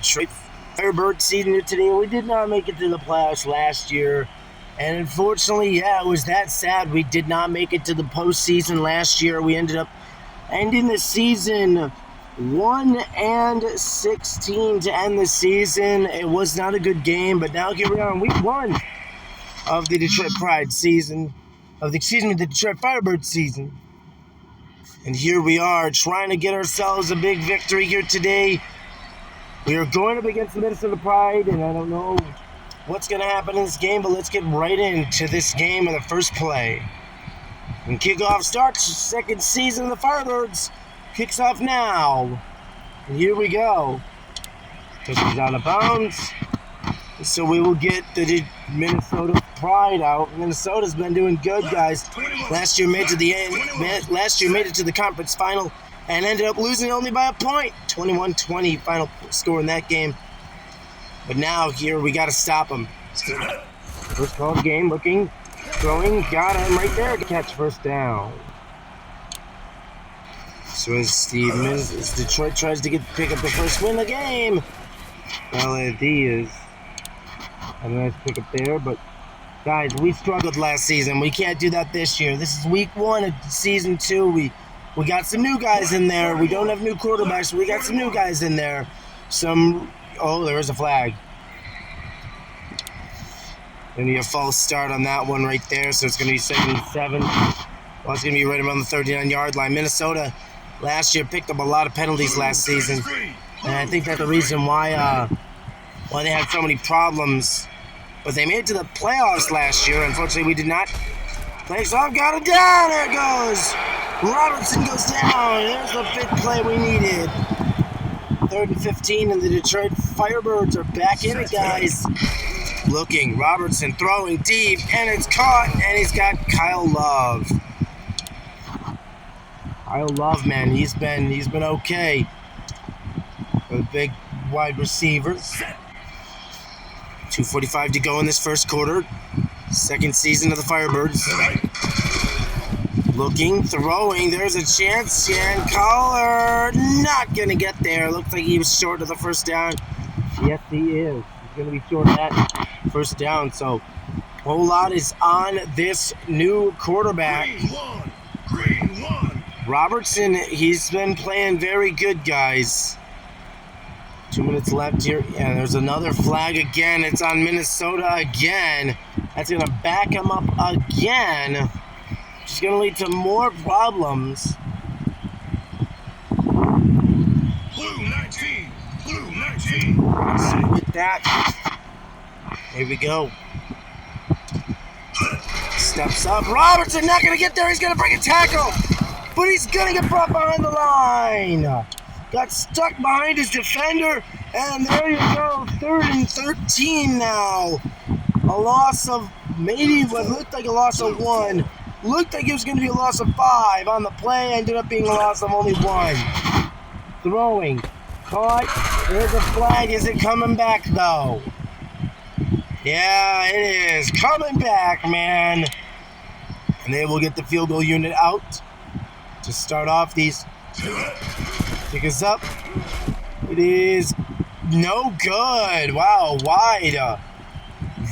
Detroit Firebird season here today. We did not make it to the playoffs last year. And unfortunately, yeah, it was that sad. We did not make it to the postseason last year. We ended up ending the season 1-16 to end the season. It was not a good game, but now here we are in week 1 of the Detroit Pride season, the Detroit Firebird season. And here we are trying to get ourselves a big victory here today. We are going up against the Minnesota Pride, and I don't know what's going to happen in this game, but let's get right into this game in the first play. And kickoff starts, second season of the Firebirds. Kicks off now. And here we go. Pushes out of bounds. So we will get the Minnesota Pride out. Minnesota's been doing good, guys. Last year made it to the conference final and ended up losing only by a point. 21-20 final score in that game. But now here we got to stop them. First call of the game, looking, throwing, got him right there to catch first down. So as Detroit tries to pick up the first win of the game, well, it is a nice pick up there. But guys, we struggled last season. We can't do that this year. This is week 1 of season 2. We got some new guys in there. We don't have new quarterbacks, but we got some new guys in there. Oh, there is a flag. Going to be a false start on that one right there, so it's going to be 2nd and 7. Well, it's going to be right around the 39-yard line. Minnesota last year picked up a lot of penalties last season, and I think that's the reason why they had so many problems. But they made it to the playoffs last year. Unfortunately, we did not. Plays off, got it down. There it goes. Robertson goes down. There's the 5th play we needed. 3rd and 15, and the Detroit Firebirds are back in it, guys. Looking, Robertson throwing deep, and it's caught, and he's got Kyle Love. Kyle Love, man, he's been okay. For the big wide receiver. 2:45 to go in this first quarter. Second season of the Firebirds. Looking, throwing, there's a chance, and Collar not going to get there. Looks like he was short of the first down. Yes, he is. He's going to be short of that first down, so a whole lot is on this new quarterback. Green one. Robertson, he's been playing very good, guys. 2 minutes left here. Yeah, there's another flag again. It's on Minnesota again. That's going to back him up again. It's going to lead to more problems. Blue 19. So with that, here we go. Steps up. Robertson not going to get there. He's going to bring a tackle. But he's going to get brought behind the line. Got stuck behind his defender. And there you go. 3rd and 13 now. A loss of maybe what looked like a loss of 1. Looked like it was going to be a loss of 5 on the play. Ended up being a loss of only 1. Throwing. Caught. There's a flag. Is it coming back, though? Yeah, it is. Coming back, man. And they will get the field goal unit out to start off these. Pick us up. It is no good. Wow, wide.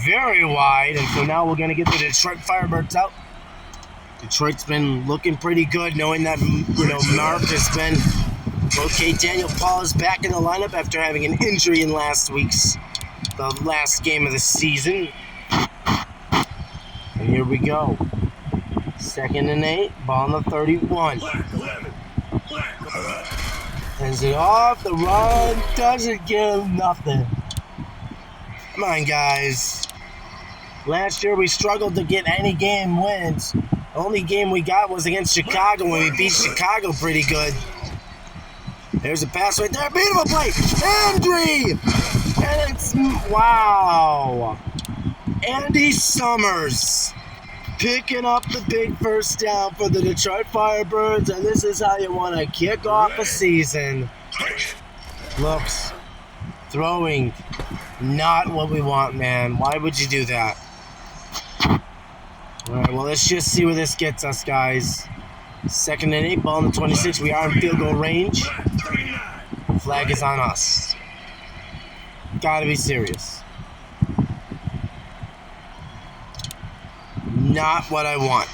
Very wide. And so now we're going to get the Detroit Firebirds out. Detroit's been looking pretty good, knowing that, Mark has been okay. Daniel Paul is back in the lineup after having an injury in the last game of the season. And here we go. 2nd and 8, ball on the 31. Sends it off, the run doesn't give nothing. Come on, guys. Last year we struggled to get any game wins. The only game we got was against Chicago when we beat Chicago pretty good. There's a pass right there. Beautiful play. Andre! And it's, wow. Andy Summers picking up the big first down for the Detroit Firebirds. And this is how you want to kick off a season. Looks, throwing, not what we want, man. Why would you do that? All right, well, let's just see where this gets us, guys. 2nd and 8, ball on the 26. We are in field goal range. Flag is on us. Gotta be serious. Not what I want.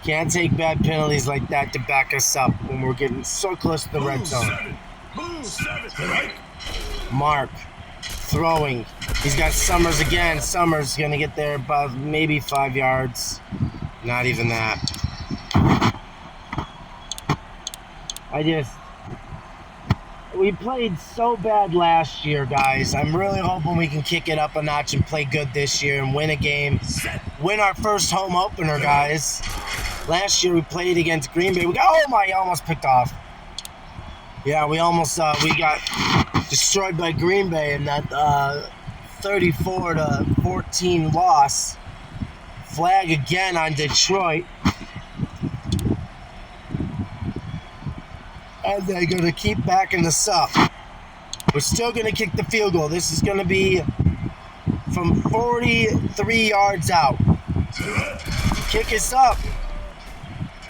Can't take bad penalties like that to back us up when we're getting so close to the red zone. Blue 7. Strike. Mark throwing. He's got Summers again. Summers gonna get there about maybe 5 yards. Not even that. We played so bad last year, guys. I'm really hoping we can kick it up a notch and play good this year and win a game. Win our first home opener, guys. Last year we played against Green Bay. I almost picked off. Yeah, we got destroyed by Green Bay in that 34-14 loss. Flag again on Detroit. And they're going to keep backing us up. We're still going to kick the field goal. This is going to be from 43 yards out. Kick us up.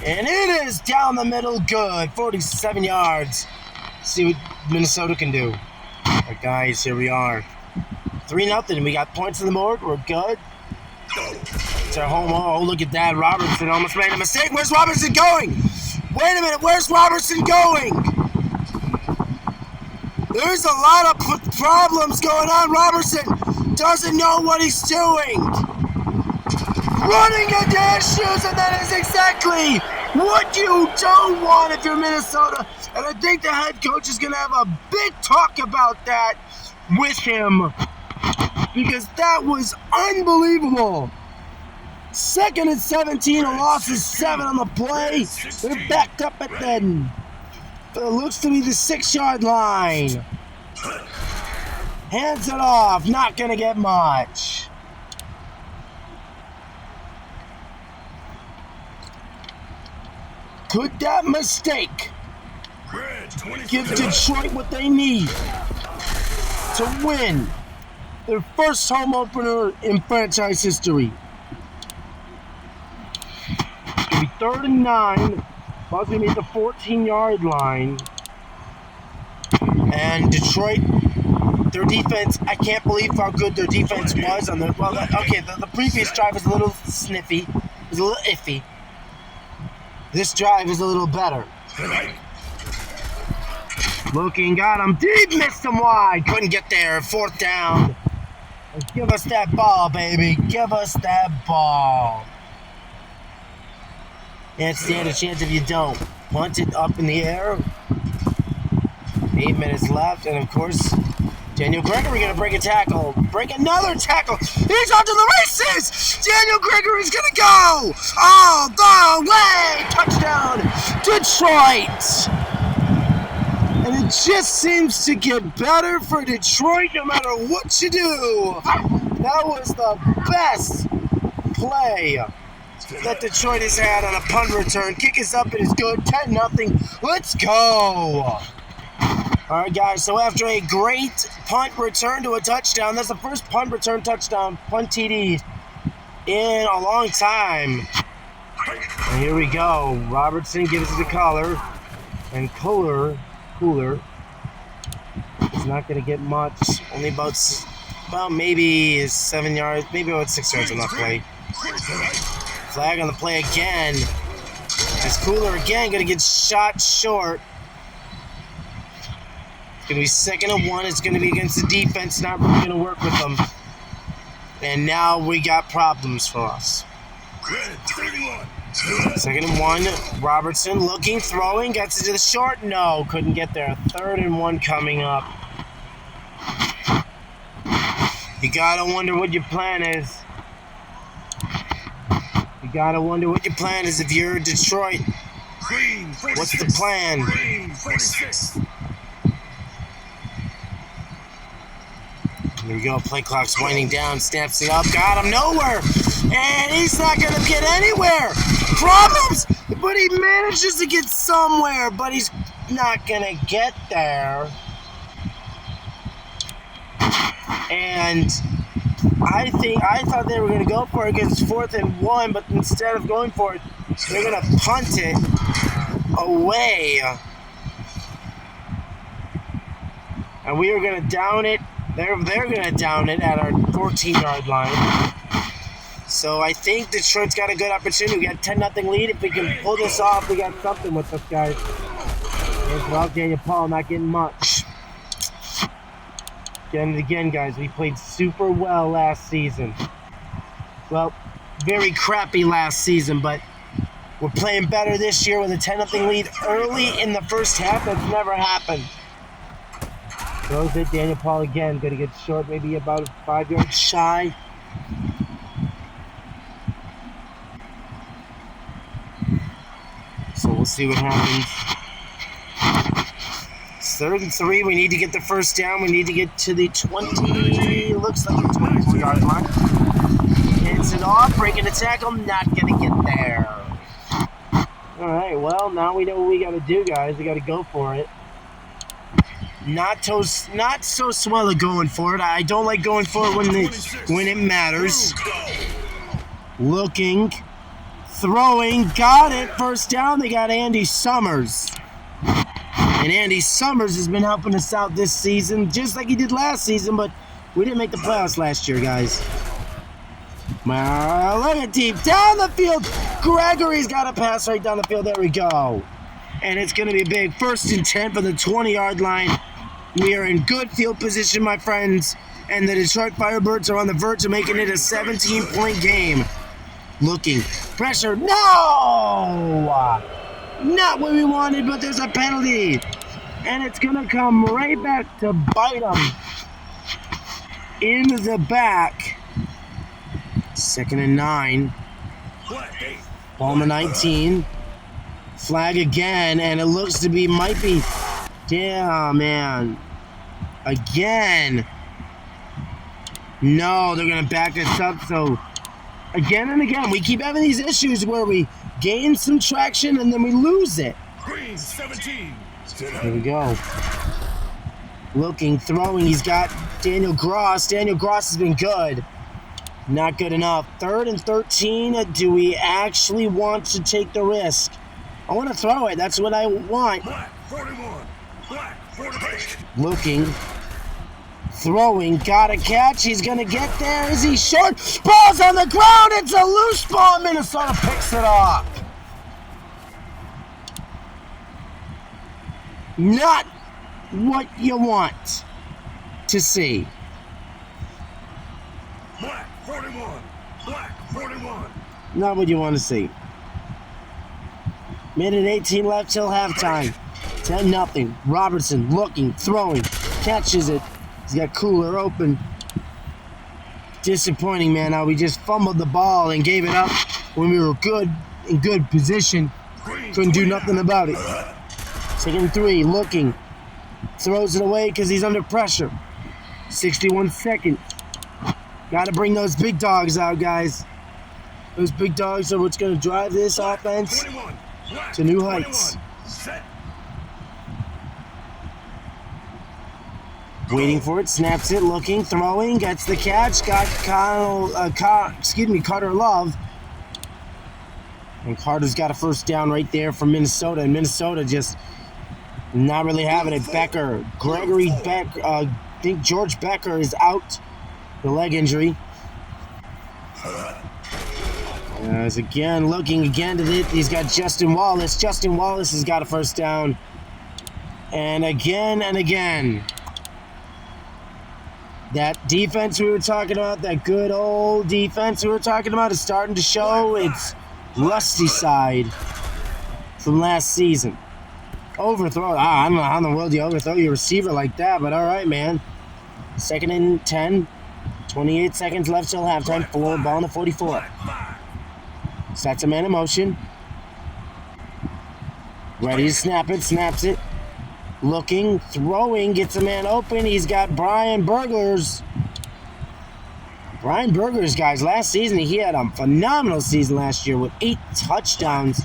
And it is down the middle. Good. 47 yards. See what Minnesota can do. All right, guys, here we are. 3-0. We got points on the board. We're good. It's our home. Oh, look at that. Robertson almost made a mistake. Where's Robertson going? Wait a minute. Where's Robertson going? There's a lot of problems going on. Robertson doesn't know what he's doing. Running into issues, and that is exactly what you don't want if you're Minnesota. And I think the head coach is going to have a big talk about that with him, because that was unbelievable. 2nd and 17, a loss of 7 on the play. They're backed up at the, it looks to be the 6-yard line. Hands it off, not going to get much. Could that mistake give Detroit what they need to win their first home opener in franchise history? It's going to be 3rd and 9. Ball's going to be at the 14-yard line. And Detroit, their defense, I can't believe how good their defense was on the, the previous drive was a little sniffy. It was a little iffy. This drive is a little better. Looking, got him deep, missed him wide. Couldn't get there. 4th down. Give us that ball, baby. Give us that ball. Can't stand a chance if you don't. Punt it up in the air. 8 minutes left, and of course, Daniel Gregory going to break a tackle. Break another tackle. He's on to the races. Daniel Gregory's going to go all the way. Touchdown, Detroit. And it just seems to get better for Detroit no matter what you do. That was the best play that Detroit has had on a punt return. Kick is up, it is good. 10-0. Let's go. All right, guys, so after a great punt return to a touchdown, that's the first punt return touchdown, punt TD, in a long time. And here we go. Robertson gives it a collar, and Cooler is not going to get much. Only about maybe 7 yards, maybe about 6 yards on that play. Flag on the play again. As Cooler again going to get shot short. It's going to be 2nd and 1. It's going to be against the defense. Not really going to work with them. And now we got problems for us. 2nd and 1. Robertson looking, throwing. Gets it to the short. No, couldn't get there. 3rd and 1 coming up. You got to wonder what your plan is. You got to wonder what your plan is if you're Detroit. What's the plan? Here we go. Play clock's winding down. Snaps it up. Got him nowhere. And he's not going to get anywhere. Problems. But he manages to get somewhere. But he's not going to get there. And I thought they were going to go for it because it's 4th and 1. But instead of going for it, they're going to punt it away. And we are going to down it. They're going to down it at our 14-yard line. So I think Detroit's got a good opportunity. We got 10-0 lead. If we can pull this off, we got something with us, guys. Well, Daniel Paul not getting much. Again, guys, we played super well last season. Well, very crappy last season, but we're playing better this year with a 10-0 lead early in the first half. That's never happened. Throws it, Daniel Paul again. Going to get short, maybe about 5 yards shy. So we'll see what happens. It's 3rd and 3. We need to get the first down. We need to get to the 20. Looks like the 24-yard line. Hits it off, breaking the tackle. Not going to get there. All right, well, now we know what we got to do, guys. We got to go for it. Not so swell at going for it. I don't like going for it when it matters. Looking. Throwing, got it, first down. They got Andy Summers. And Andy Summers has been helping us out this season, just like he did last season, but we didn't make the playoffs last year, guys. Well, look at deep down the field. Gregory's got a pass right down the field. There we go. And it's going to be a big 1st and 10 for the 20-yard line. We are in good field position, my friends, and the Detroit Firebirds are on the verge of making it a 17-point game. Looking. Pressure. No! Not what we wanted, but there's a penalty. And it's going to come right back to bite them in the back. 2nd and 9. Ball on the 19. Flag again, and it looks to be, might be. Damn, man. Again. No, they're going to back us up, so. Again and again, we keep having these issues where we gain some traction and then we lose it. Green 17. Here we go. Looking, throwing. He's got Daniel Gross. Daniel Gross has been good. Not good enough. 3rd and 13. Do we actually want to take the risk? I want to throw it. That's what I want. Black 41. Black 48. Looking. Throwing, got a catch. He's going to get there. Is he short? Ball's on the ground. It's a loose ball. Minnesota picks it off. Not what you want to see. Black 41. Black 41. Not what you want to see. Minute 18 left till halftime. 10-0. Robertson looking, throwing, catches it. He's got Cooler open. Disappointing, man. How we just fumbled the ball and gave it up when we were in good position. Couldn't do nothing about it. 2nd and 3, looking. Throws it away because he's under pressure. 61 seconds. Got to bring those big dogs out, guys. Those big dogs are what's going to drive this offense to new heights. Waiting for it, snaps it, looking, throwing, gets the catch, got Carter Love. And Carter's got a first down right there from Minnesota, and Minnesota just not really having it. Becker, Gregory Becker, I think George Becker is out, the leg injury. As again, looking again to it, he's got Justin Wallace. Justin Wallace has got a first down. And again. That defense we were talking about, that good old defense we were talking about, is starting to show its rusty side from last season. Overthrow. I don't know how in the world you overthrow your receiver like that, but all right, man. 2nd and 10. 28 seconds left till halftime. Ball on the 44. Sets a man in motion. Ready to snap it. Snaps it. Looking, throwing, gets a man open. He's got Brian Burgers. Brian Burgers, guys, last season, he had a phenomenal season last year with 8 touchdowns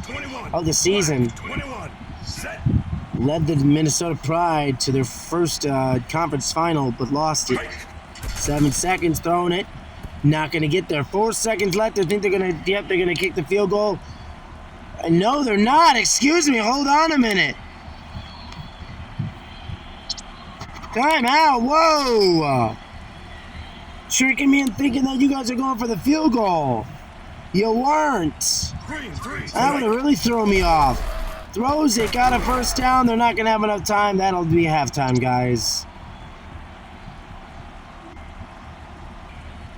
of the season. Led the Minnesota Pride to their first conference final, but lost it. 7 seconds, throwing it. Not going to get there. 4 seconds left. I think they're going to kick the field goal. No, they're not. Excuse me. Hold on a minute. Time out. Whoa. Tricking me and thinking that you guys are going for the field goal. You weren't. Green 3. That would have really thrown me off. Throws it, got a first down. They're not going to have enough time. That'll be halftime, guys.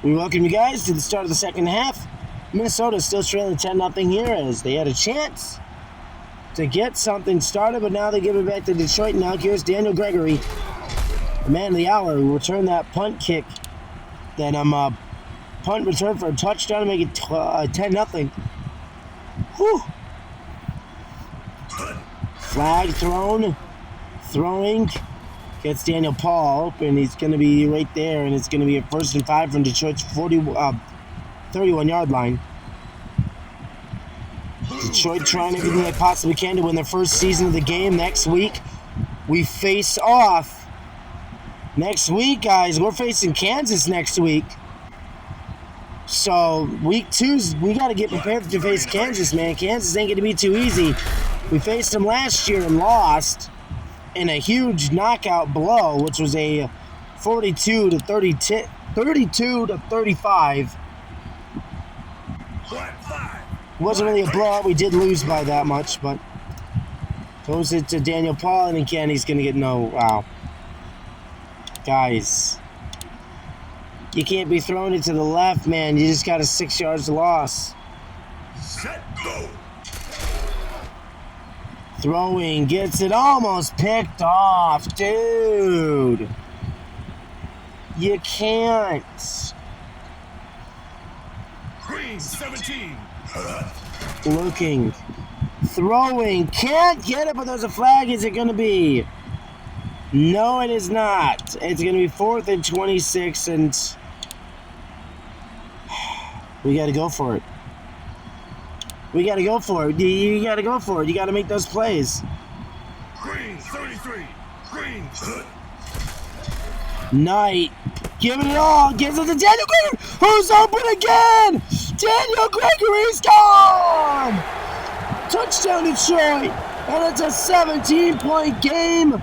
We welcome you guys to the start of the second half. Minnesota still trailing 10-0 here as they had a chance to get something started, but now they give it back to Detroit. Now here's Daniel Gregory, the man of the hour, who returned that punt kick. That punt return for a touchdown to make it 10-0. Whew. Flag thrown. Throwing. Gets Daniel Paul open. He's going to be right there, and it's going to be a 1st and 5 from Detroit's 31-yard line. Detroit trying everything they possibly can to win their first season of the game. Next week, we face off. Next week, guys, we're facing Kansas next week. So, week 2, we got to get prepared to face Kansas, man. Kansas ain't going to be too easy. We faced them last year and lost in a huge knockout blow, which was a 32-35. It wasn't really a blowout. We did lose by that much, but throws it to Daniel Paul, and again, he's going to get no. Wow. Guys, you can't be throwing it to the left, man. You just got a 6 yards loss. Set, go. Throwing, gets it almost picked off. Dude. You can't. Green 17. Looking. Throwing. Can't get it, but there's a flag. Is it going to be? No, it is not. It's going to be 4th and 26, and we got to go for it. We got to go for it. You got to go for it. You got to make those plays. Green 33. Green. Knight giving it all. Gives it to Daniel Gregory, who's open again. Daniel Gregory's gone. Touchdown Detroit. And it's a 17-point game.